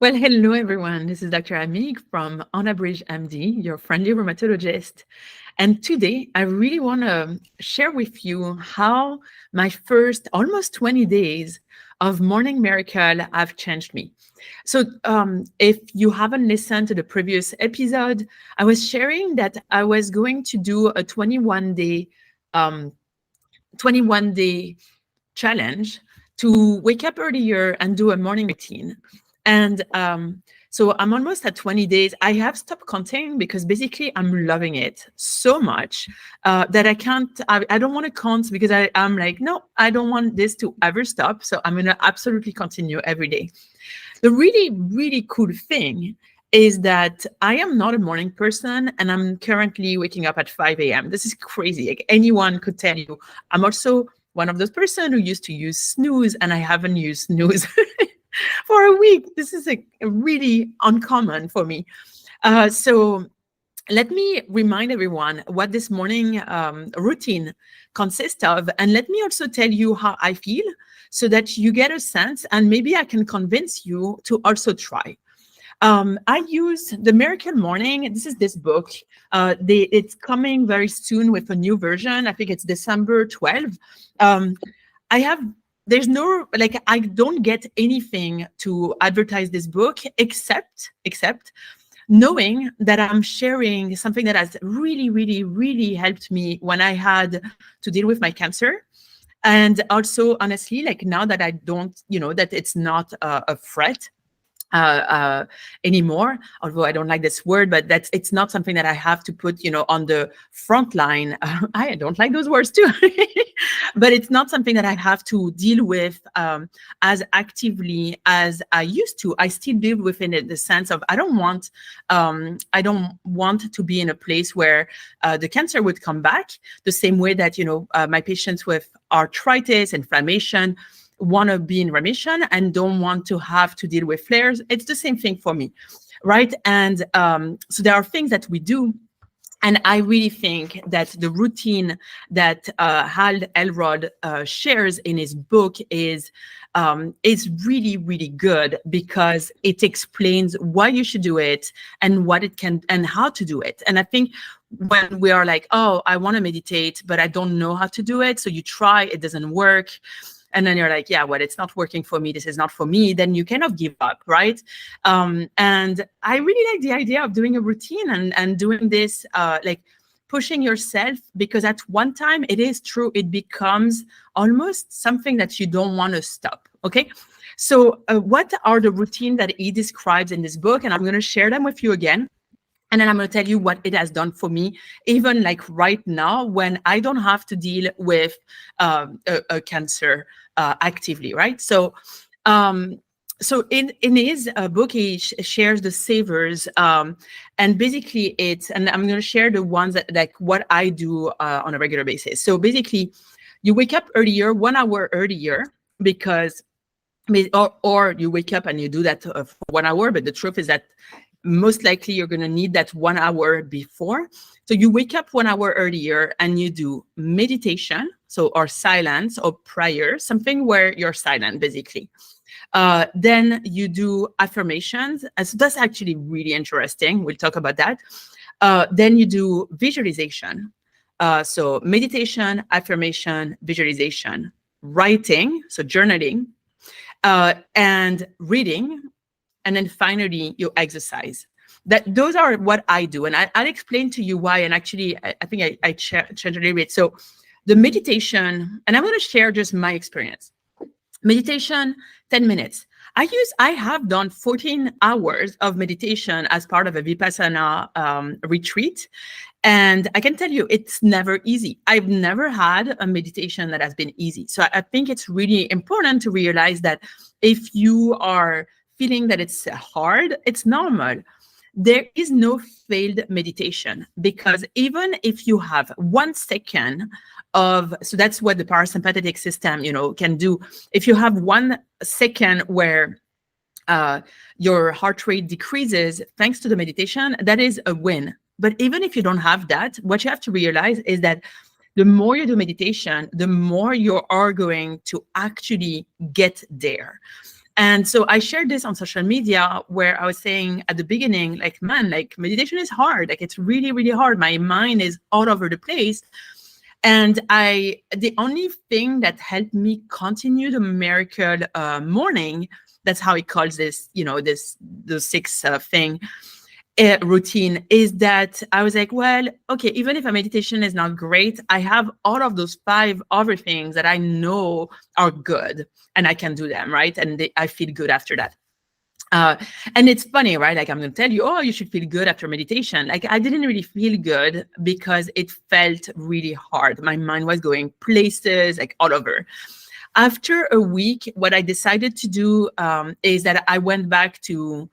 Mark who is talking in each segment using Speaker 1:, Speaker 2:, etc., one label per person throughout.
Speaker 1: Well, hello everyone. This is Dr. Amig from UnabridgedMD, your friendly rheumatologist. And today I really want to share with you how my first almost 20 days of Morning Miracle have changed me. So if you haven't listened to the previous episode, I was sharing that I was going to do a 21-day 21-day challenge to wake up earlier and do a morning routine. And so I'm almost at 20 days. I have stopped counting because basically I'm loving it so much that I don't want to count because I'm like, no, I don't want this to ever stop. So I'm going to absolutely continue every day. The really, really cool thing is that I am not a morning person and I'm currently waking up at 5 a.m. This is crazy. Like anyone could tell you. I'm also one of those person who used to use snooze and I haven't used snooze for a week. This is really uncommon for me. So let me remind everyone what this morning routine consists of, and let me also tell you how I feel so that you get a sense, and maybe I can convince you to also try. I use the Miracle Morning. This is this book. It's coming very soon with a new version. I think it's December 12th. There's no, I don't get anything to advertise this book except knowing that I'm sharing something that has really, really, really helped me when I had to deal with my cancer. And also, honestly, now that I don't, that it's not a threat anymore, although I don't like this word, but it's not something that I have to put, on the front line. I don't like those words too, but it's not something that I have to deal with as actively as I used to. I still live within it, the sense of I don't want to be in a place where the cancer would come back the same way that, my patients with arthritis, inflammation, want to be in remission and don't want to have to deal with flares. It's the same thing for me, right? And so there are things that we do. And I really think that the routine that Hal Elrod shares in his book is really, really good because it explains why you should do it and what it can and how to do it. And I think when we are like, oh, I want to meditate, but I don't know how to do it. So you try, it doesn't work. And then you're like, yeah, well, it's not working for me. This is not for me. Then you kind of give up, right? And I really like the idea of doing a routine and doing this, pushing yourself, because at one time, it is true, it becomes almost something that you don't want to stop, okay? So what are the routines that he describes in this book? And I'm going to share them with you again. And then I'm going to tell you what it has done for me, even right now when I don't have to deal with a cancer actively, right? So so in his book, he shares the savers, and basically and I'm going to share the ones that what I do on a regular basis. So basically, you wake up earlier, 1 hour earlier, because or you wake up and you do that for 1 hour, but the truth is that most likely you're going to need that 1 hour before. So you wake up 1 hour earlier and you do meditation, or silence or prayer, something where you're silent, basically. Then you do affirmations. And so that's actually really interesting. We'll talk about that. Then you do visualization. So meditation, affirmation, visualization, writing, so journaling, and reading. And then finally, you exercise. Those are what I do. And I'll explain to you why. And actually, I think I changed a little bit. So the meditation, and I'm going to share just my experience. Meditation, 10 minutes. I have done 14 hours of meditation as part of a Vipassana retreat. And I can tell you, it's never easy. I've never had a meditation that has been easy. So I think it's really important to realize that if you are feeling that it's hard, it's normal. There is no failed meditation, because even if you have 1 second so that's what the parasympathetic system, can do. If you have 1 second where your heart rate decreases thanks to the meditation, that is a win. But even if you don't have that, what you have to realize is that the more you do meditation, the more you are going to actually get there. And so I shared this on social media where I was saying at the beginning, like, man, like meditation is hard. Like it's really, really hard. My mind is all over the place. And the only thing that helped me continue the miracle morning, that's how he calls this, the sixth thing, routine, is that I was like, well, okay, even if a meditation is not great, I have all of those 5 other things that I know are good and I can do them, right? And I feel good after that. And it's funny, right? Like I'm going to tell you, oh, you should feel good after meditation. Like I didn't really feel good because it felt really hard. My mind was going places, like all over. After a week, what I decided to do is that I went back to,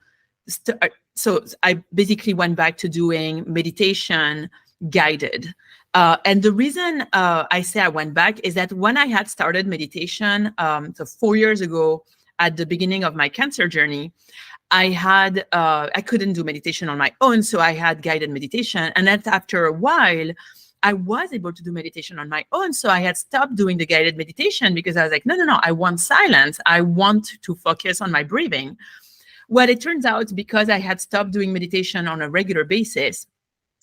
Speaker 1: so I basically went back to doing meditation guided. And the reason I say I went back is that when I had started meditation, so 4 years ago, at the beginning of my cancer journey, I couldn't do meditation on my own, so I had guided meditation. And then after a while, I was able to do meditation on my own. So I had stopped doing the guided meditation because I was like, no, I want silence. I want to focus on my breathing. Well, it turns out because I had stopped doing meditation on a regular basis,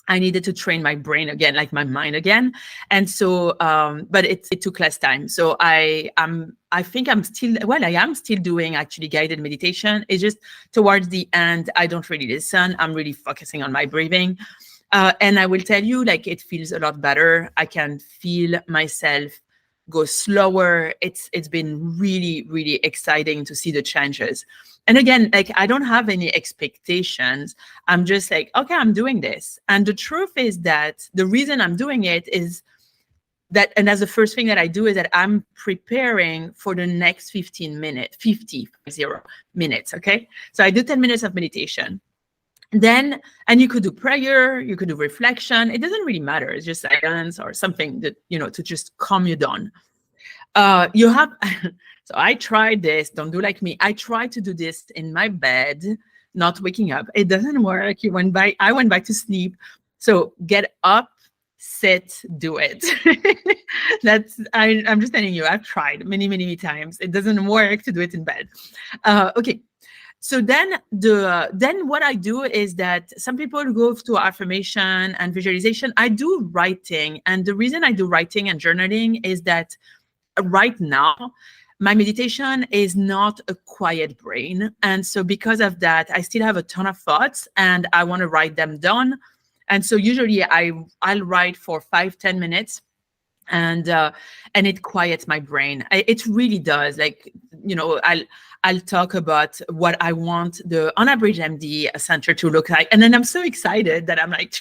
Speaker 1: I needed to train my brain again, like my mind again. And so, but it took less time. So I think I am still doing actually guided meditation. It's just towards the end, I don't really listen. I'm really focusing on my breathing. And I will tell you, like, it feels a lot better. I can feel myself go slower. It's been really, really exciting to see the changes. And again, like, I don't have any expectations. I'm just like, okay, I'm doing this. And the truth is that the reason I'm doing it is that, and that's the first thing that I do, is that I'm preparing for the next 50 minutes, okay? So I do 10 minutes of meditation. Then, and you could do prayer, you could do reflection. It doesn't really matter. It's just silence or something that, to just calm you down. You have, so I tried this, don't do like me. I tried to do this in my bed, not waking up. It doesn't work. I went back to sleep. So get up, sit, do it. I'm just telling you, I've tried many, many times. It doesn't work to do it in bed. Okay. So then what I do is that some people go to affirmation and visualization. I do writing. And the reason I do writing and journaling is that right now, my meditation is not a quiet brain. And so because of that, I still have a ton of thoughts and I want to write them down. And so usually I'll write for 5-10 minutes. And it quiets my brain. It really does. Like, I'll talk about what I want the UnabridgedMD Center to look like. And then I'm so excited that I'm like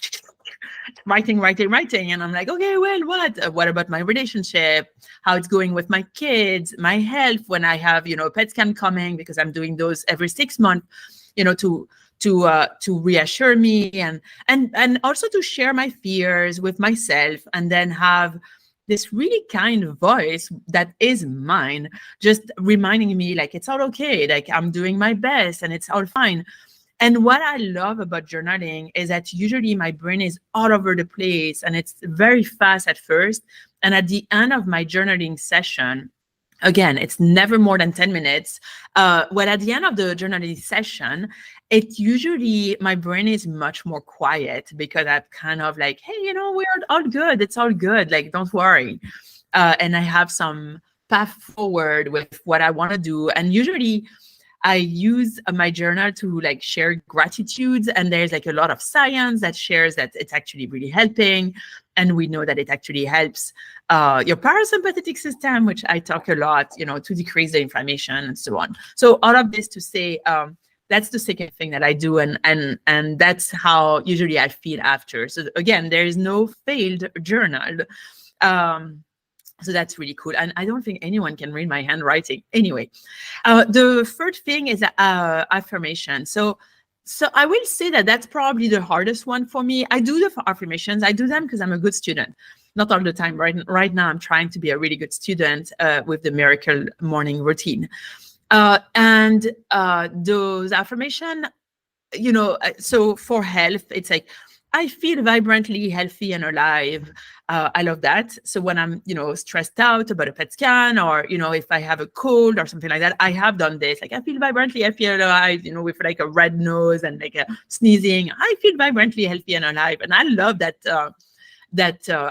Speaker 1: writing. And I'm like, okay, well, what about my relationship? How it's going with my kids, my health, when I have, PET scan coming, because I'm doing those every 6 months, to reassure me and also to share my fears with myself, and then have this really kind voice that is mine, just reminding me, like, it's all okay, like I'm doing my best and it's all fine. And what I love about journaling is that usually my brain is all over the place and it's very fast at first. And at the end of my journaling session, again, it's never more than 10 minutes. Well, at the end of the journaling session, my brain is much more quiet because I'm kind of like, hey, we're all good. It's all good. Like, don't worry. And I have some path forward with what I want to do. And usually I use my journal to like share gratitudes. And there's like a lot of science that shares that it's actually really helping. And we know that it actually helps your parasympathetic system, which I talk a lot, to decrease the inflammation and so on. So all of this to say, that's the second thing that I do. And that's how usually I feel after. So again, there is no failed journal. So that's really cool. And I don't think anyone can read my handwriting. Anyway, the third thing is affirmation. So I will say that that's probably the hardest one for me. I do the affirmations. I do them because I'm a good student. Not all the time. Right now, I'm trying to be a really good student with the miracle morning routine. And those affirmation, so for health, it's like, I feel vibrantly healthy and alive. I love that. So when I'm, stressed out about a PET scan, or, if I have a cold or something like that, I have done this. Like, I feel vibrantly healthy and alive, with like a red nose and like a sneezing. I feel vibrantly healthy and alive. And I love that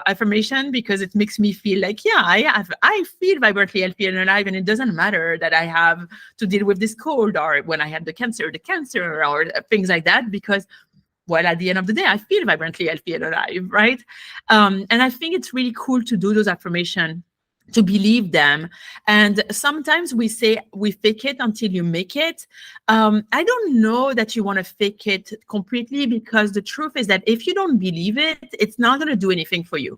Speaker 1: affirmation, because it makes me feel like, yeah, I feel vibrantly healthy and alive, and it doesn't matter that I have to deal with this cold, or when I had the cancer, or things like that, because, well, at the end of the day, I feel vibrantly healthy and alive, right? And I think it's really cool to do those affirmations, to believe them. And sometimes we say we fake it until you make it. I don't know that you want to fake it completely, because the truth is that if you don't believe it, it's not going to do anything for you.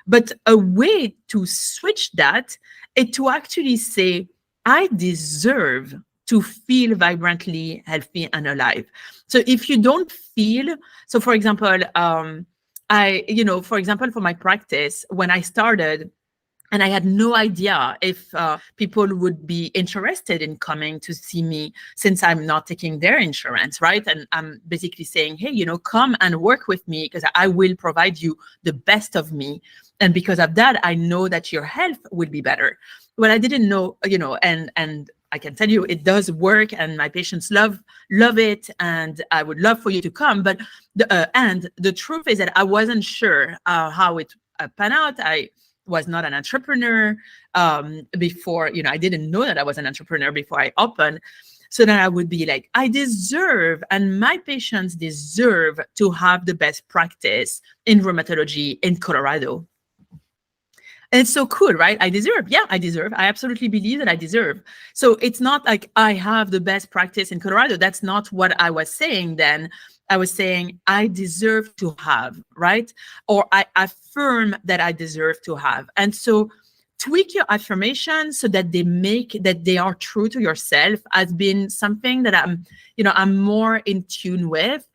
Speaker 1: But a way to switch that is to actually say, I deserve to feel vibrantly healthy and alive. So if you don't feel, so for example, for example, for my practice, when I started, and I had no idea if people would be interested in coming to see me, since I'm not taking their insurance, right? And I'm basically saying, hey, come and work with me, because I will provide you the best of me. And because of that, I know that your health will be better. Well, I didn't know, and I can tell you it does work, and my patients love it, and I would love for you to come. But the truth is that I wasn't sure how it pan out. I was not an entrepreneur before, I didn't know that I was an entrepreneur before I opened. So then I would be like, I deserve, and my patients deserve to have the best practice in rheumatology in Colorado. And it's so cool, right? I deserve. Yeah, I deserve. I absolutely believe that I deserve. So it's not like I have the best practice in Colorado. That's not what I was saying then. I was saying I deserve to have, right? Or I affirm that I deserve to have. And so tweak your affirmations so that they are true to yourself has been something that I'm more in tune with.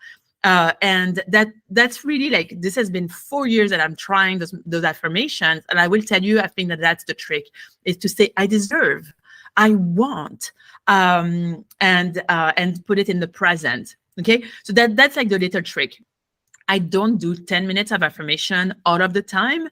Speaker 1: And that's really, like, this has been 4 years that I'm trying those affirmations. And I will tell you, I think that's the trick, is to say, I deserve, I want, and put it in the present. Okay. So that's like the little trick. I don't do 10 minutes of affirmation all of the time,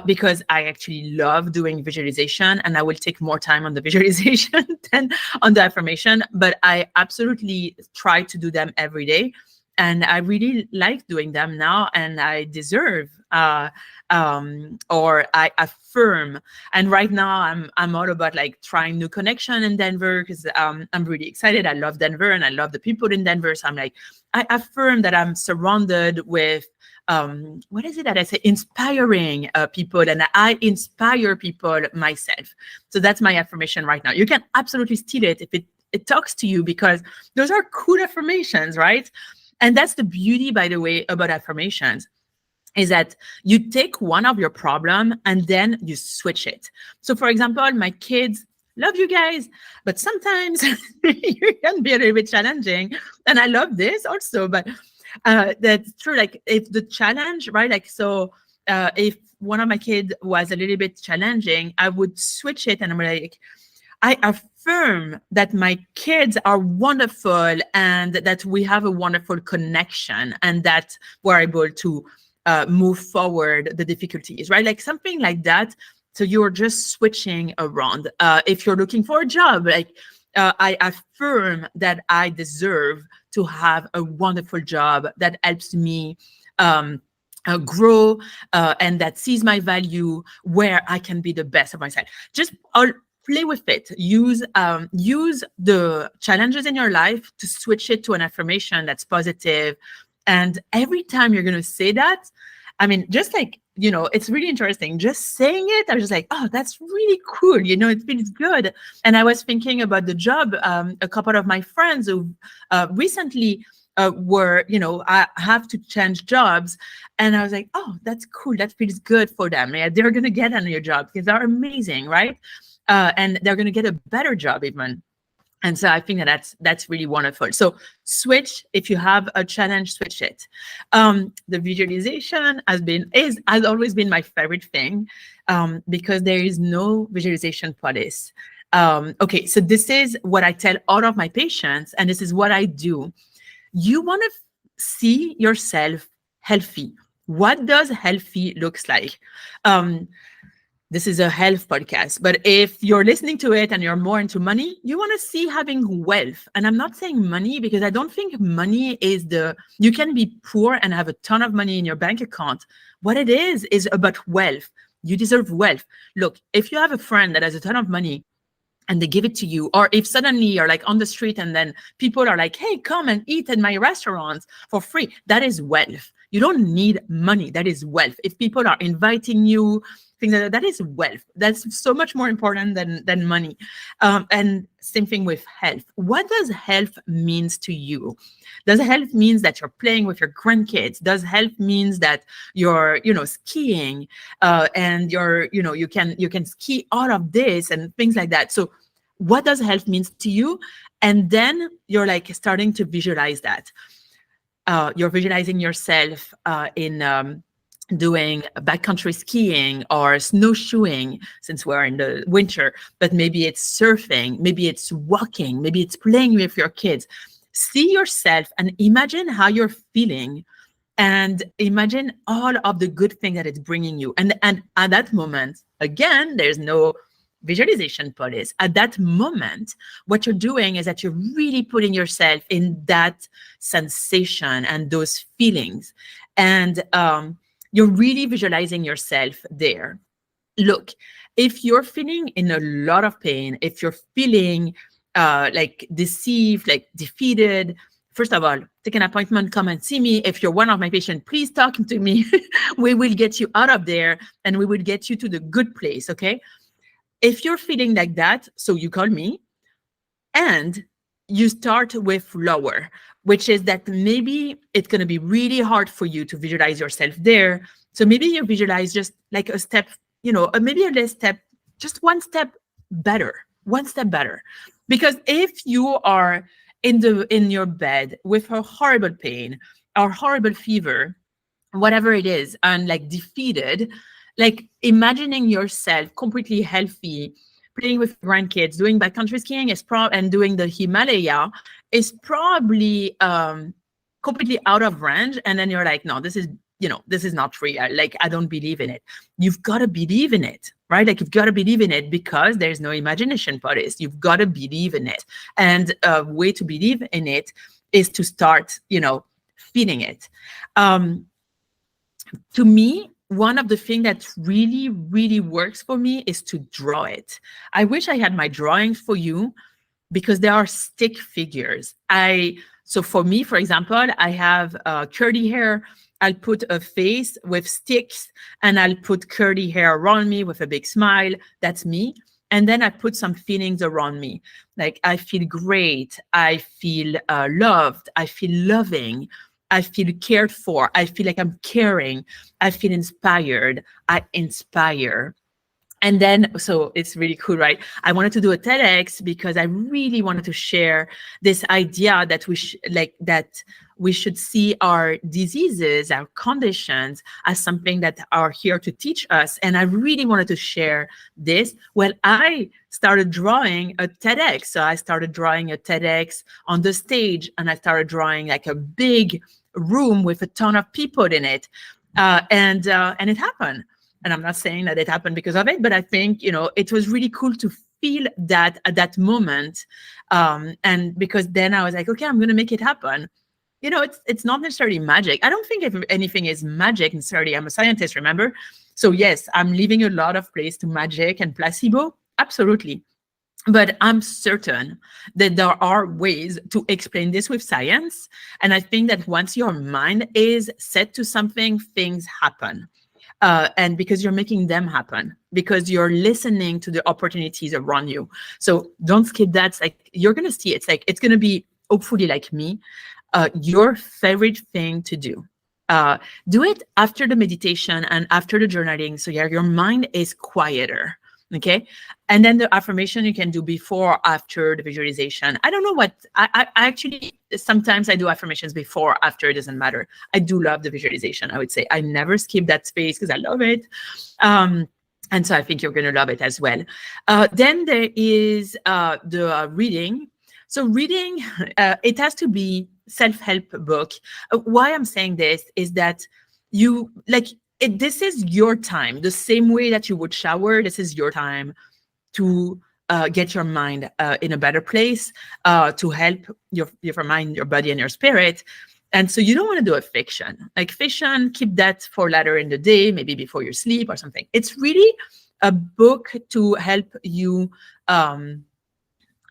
Speaker 1: because I actually love doing visualization, and I will take more time on the visualization than on the affirmation, but I absolutely try to do them every day. And I really like doing them now, and I deserve, or I affirm. And right now I'm all about like trying new connection in Denver, because I'm really excited. I love Denver, and I love the people in Denver. So I'm like, I affirm that I'm surrounded with, what is it that I say? Inspiring people, and I inspire people myself. So that's my affirmation right now. You can absolutely steal it if it talks to you, because those are cool affirmations, right? And that's the beauty, by the way, about affirmations, is that you take one of your problem and then you switch it. So for example, my kids love you guys, but sometimes you can be a little bit challenging. And I love this also, but that's true. Like, if the challenge, right? Like, so if one of my kids was a little bit challenging, I would switch it, and I'm like, I affirm that my kids are wonderful, and that we have a wonderful connection, and that we're able to move forward the difficulties, right? Like something like that. So you're just switching around. If you're looking for a job, like I affirm that I deserve to have a wonderful job that helps me grow, and that sees my value, where I can be the best of myself. Just play with it. Use the challenges in your life to switch it to an affirmation that's positive. And every time you're going to say that, I mean, just like, it's really interesting. Just saying it, I was just like, oh, that's really cool. It feels good. And I was thinking about the job. A couple of my friends who recently were, I have to change jobs. And I was like, oh, that's cool. That feels good for them. Yeah, they're going to get a new job because they're amazing, right? And they're going to get a better job even. And so I think that's really wonderful. So switch, if you have a challenge, switch it. The visualization has always been my favorite thing, because there is no visualization policy. Okay, so this is what I tell all of my patients, and this is what I do. You want to see yourself healthy. What does healthy looks like? This is a health podcast, but if you're listening to it and you're more into money, you want to see having wealth. And I'm not saying money because I don't think money is you can be poor and have a ton of money in your bank account. What it is about wealth. You deserve wealth. Look, if you have a friend that has a ton of money and they give it to you, or if suddenly you're like on the street and then people are like, hey, come and eat at my restaurants for free, that is wealth. You don't need money. That is wealth. If people are inviting you, things like that is wealth. That's so much more important than money. And same thing with health. What does health means to you? Does health means that you're playing with your grandkids? Does health means that you're, skiing and you can ski all of this and things like that? So what does health means to you? And then you're like starting to visualize that. You're visualizing yourself in doing backcountry skiing or snowshoeing, since we're in the winter, but maybe it's surfing, maybe it's walking, maybe it's playing with your kids. See yourself and imagine how you're feeling and imagine all of the good things that it's bringing you. And at that moment, again, there's no visualization police. At that moment, what you're doing is that you're really putting yourself in that sensation and those feelings. And you're really visualizing yourself there. Look, if you're feeling in a lot of pain, if you're feeling like deceived, like defeated, first of all, take an appointment, come and see me. If you're one of my patients, please talk to me. We will get you out of there and we will get you to the good place, okay? If you're feeling like that, so you call me and you start with lower, which is that maybe it's going to be really hard for you to visualize yourself there. So maybe you visualize just like a step, maybe a less step, just one step better. Because if you are in your bed with a horrible pain or horrible fever, whatever it is, and like defeated, like imagining yourself completely healthy, playing with grandkids, doing backcountry skiing and doing the Himalaya is probably completely out of range. And then you're like, no, this is not real. Like, I don't believe in it. You've got to believe in it, right? Like, you've got to believe in it because there's no imagination police. You've got to believe in it. And a way to believe in it is to start, feeling it. To me, one of the things that really, really works for me is to draw it. I wish I had my drawings for you because there are stick figures. So for me, for example, I have curly hair. I'll put a face with sticks and I'll put curly hair around me with a big smile. That's me. And then I put some feelings around me. Like, I feel great. I feel loved. I feel loving. I feel cared for. I feel like I'm caring. I feel inspired. I inspire. And then, so it's really cool, right? I wanted to do a TEDx because I really wanted to share this idea that we should see our diseases, our conditions as something that are here to teach us. And I really wanted to share this. Well, I started drawing a TEDx. So I started drawing a TEDx on the stage and I started drawing like a big room with a ton of people in it. And it happened. And I'm not saying that it happened because of it, but I think, it was really cool to feel that at that moment. And because then I was like, okay, I'm going to make it happen. It's not necessarily magic. I don't think if anything is magic necessarily. I'm a scientist, remember? So yes, I'm leaving a lot of place to magic and placebo. Absolutely. But I'm certain that there are ways to explain this with science. And I think that once your mind is set to something, things happen. And because you're making them happen, because you're listening to the opportunities around you. So don't skip that. It's like, you're going to see, it's going to be hopefully like me, your favorite thing to do. Do it after the meditation and after the journaling. So your mind is quieter. Okay. And then the affirmation you can do before or after the visualization. I don't know what, I actually, sometimes I do affirmations before or after, it doesn't matter. I do love the visualization. I would say I never skip that space because I love it. And so I think you're going to love it as well. Then there is the reading. So reading, it has to be self-help book. Why I'm saying this is that you like it. This is your time. The same way that you would shower, this is your time to get your mind in a better place, to help your mind, your body, and your spirit. And so you don't want to do a fiction. Like fiction, keep that for later in the day, maybe before you sleep or something. It's really a book to help you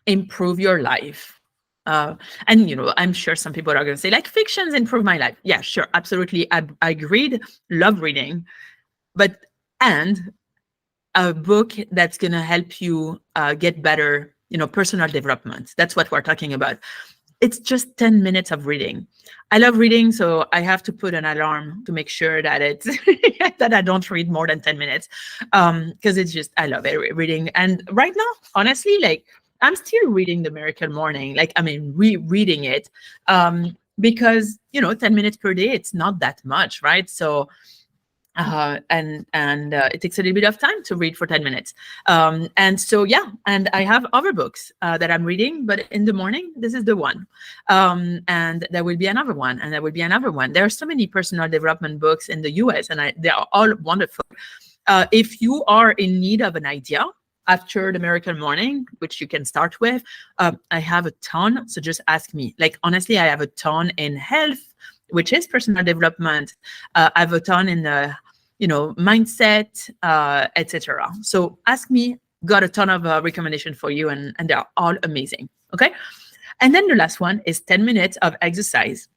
Speaker 1: improve your life. And, you know, I'm sure some people are going to say, like, fictions improve my life. Yeah, sure, absolutely. I agreed. Love reading. And a book that's going to help you get better, you know, personal development. That's what we're talking about. It's just 10 minutes of reading. I love reading, so I have to put an alarm to make sure that it's that I don't read more than 10 minutes, because it's just, I love it, reading. And right now, honestly, like, I'm still reading The Miracle Morning. Like, I mean, rereading it, because, you know, 10 minutes per day, it's not that much, right? So, and it takes a little bit of time to read for 10 minutes. And so, yeah, and I have other books that I'm reading, but in the morning, this is the one. And there will be another one, and there will be another one. There are so many personal development books in the US, and they are all wonderful. If you are in need of an idea after The Miracle Morning, which you can start with, I have a ton, so just ask me. Like, honestly, I have a ton in health, which is personal development. I have a ton in the, you know, mindset, etc. So ask me. Got a ton of recommendation for you, and they're all amazing. Okay, and then the last one is 10 minutes of exercise.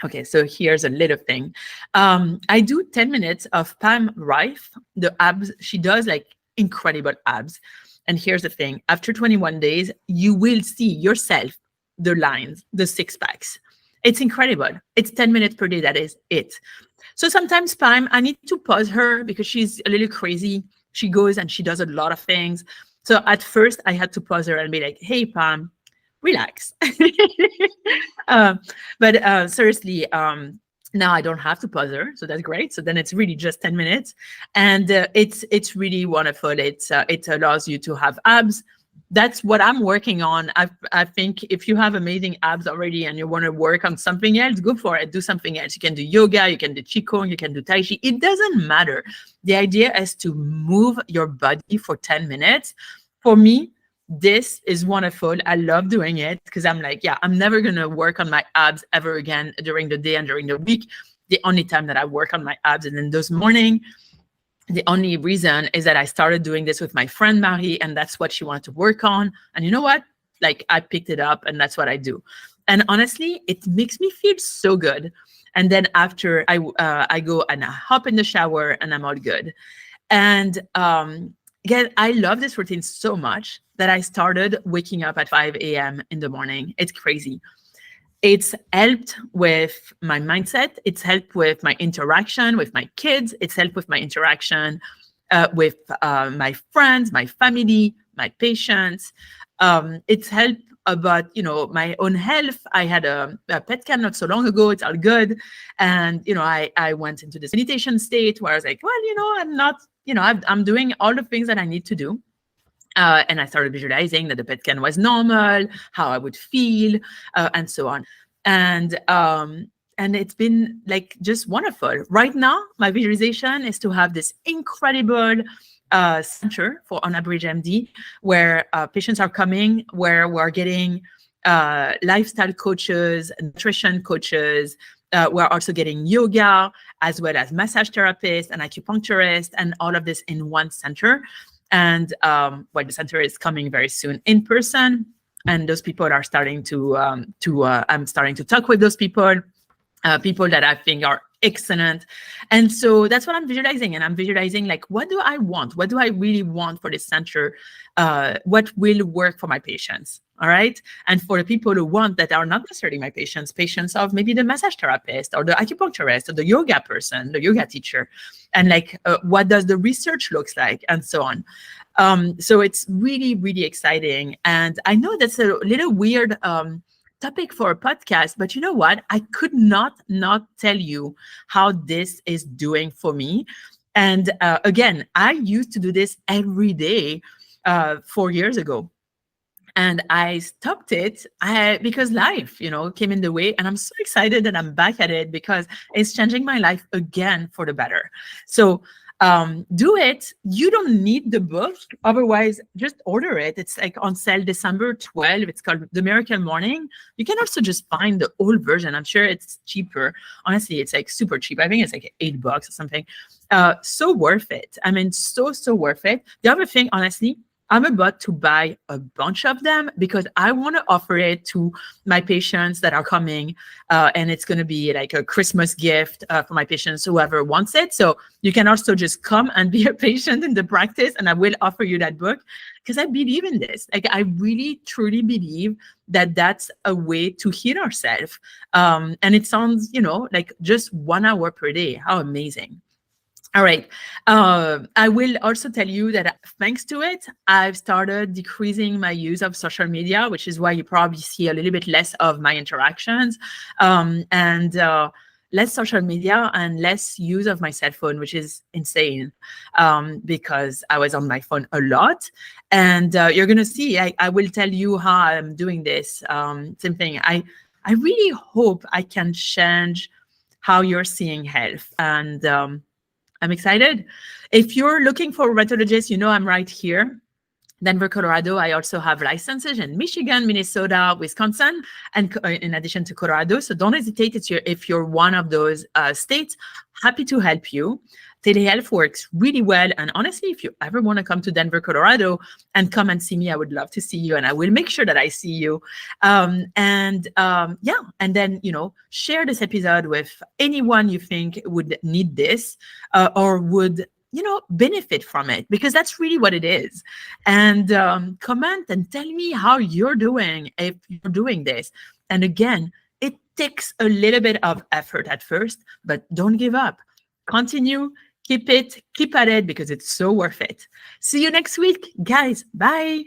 Speaker 1: Okay, so here's a little thing. I do 10 minutes of Pam Rife, the abs. She does like incredible abs. And here's the thing: after 21 days, you will see yourself, the lines, the six packs. It's incredible. It's 10 minutes per day. That is it. So sometimes, Pam, I need to pause her because she's a little crazy. She goes and she does a lot of things. So at first, I had to pause her and be like, hey, Pam, relax. But seriously, now I don't have to pause her. So that's great. So then it's really just 10 minutes. And it's really wonderful. It allows you to have abs. That's what I'm working on. I think if you have amazing abs already and you want to work on something else, go for it. Do something else. You can do yoga, you can do qigong, you can do tai chi. It doesn't matter. The idea is to move your body for 10 minutes. For me, this is wonderful. I love doing it because I'm like, yeah, I'm never going to work on my abs ever again during the day and during the week. The only time that I work on my abs is in those morning. The only reason is that I started doing this with my friend Marie, and that's what she wanted to work on. And you know what? Like, I picked it up, and that's what I do. And honestly, it makes me feel so good. And then after I go and I hop in the shower, and I'm all good. And again, I love this routine so much that I started waking up at 5 a.m. in the morning. It's crazy. It's helped with my mindset. It's helped with my interaction with my kids. It's helped with my interaction with my friends, my family, my patients. It's helped about, you know, my own health. I had a PET scan not so long ago. It's all good. And, you know, I went into this meditation state where I was like, well, you know, I'm not, you know, I'm doing all the things that I need to do. And I started visualizing that the PET scan was normal, how I would feel, and so on. And it's been like just wonderful. Right now, my visualization is to have this incredible center for UnabridgedMD, where patients are coming, where we're getting lifestyle coaches, nutrition coaches. We're also getting yoga, as well as massage therapists and acupuncturists, and all of this in one center. And well, the center is coming very soon in person, and those people are starting to I'm starting to talk with those people that I think are excellent. And so that's what I'm visualizing. And I'm visualizing, like, what do I want? What do I really want for this center? What will work for my patients? All right. And for the people who want, that are not necessarily my patients of maybe the massage therapist or the acupuncturist or the yoga person, the yoga teacher, and like, what does the research looks like, and so on. So it's really, really exciting. And I know that's a little weird topic for a podcast, but you know what? I could not tell you how this is doing for me. And again, I used to do this every day 4 years ago. And I stopped it because life, came in the way. And I'm so excited that I'm back at it because it's changing my life again for the better. So do it. You don't need the book. Otherwise, just order it. It's like on sale December 12th. It's called The Miracle Morning. You can also just find the old version. I'm sure it's cheaper. Honestly, it's like super cheap. I think it's like $8 or something. So worth it. I mean, so worth it. The other thing, honestly, I'm about to buy a bunch of them because I want to offer it to my patients that are coming. And it's going to be like a Christmas gift for my patients, whoever wants it. So you can also just come and be a patient in the practice, and I will offer you that book because I believe in this. Like, I really, truly believe that that's a way to heal ourselves. And it sounds, like just 1 hour per day. How amazing. All right. I will also tell you that thanks to it, I've started decreasing my use of social media, which is why you probably see a little bit less of my interactions, and less social media and less use of my cell phone, which is insane, because I was on my phone a lot. And you're going to see, I will tell you how I'm doing this. Same thing. I really hope I can change how you're seeing health. And I'm excited. If you're looking for a rheumatologist, I'm right here. Denver, Colorado. I also have licenses in Michigan, Minnesota, Wisconsin, and in addition to Colorado. So don't hesitate if you're one of those states. Happy to help you. Telehealth works really well. And honestly, if you ever want to come to Denver, Colorado and come and see me, I would love to see you. And I will make sure that I see you. And then, share this episode with anyone you think would need this or would benefit from it, because that's really what it is. And comment and tell me how you're doing if you're doing this. And again, it takes a little bit of effort at first, but don't give up. Continue, keep at it, because it's so worth it. See you next week, guys. Bye.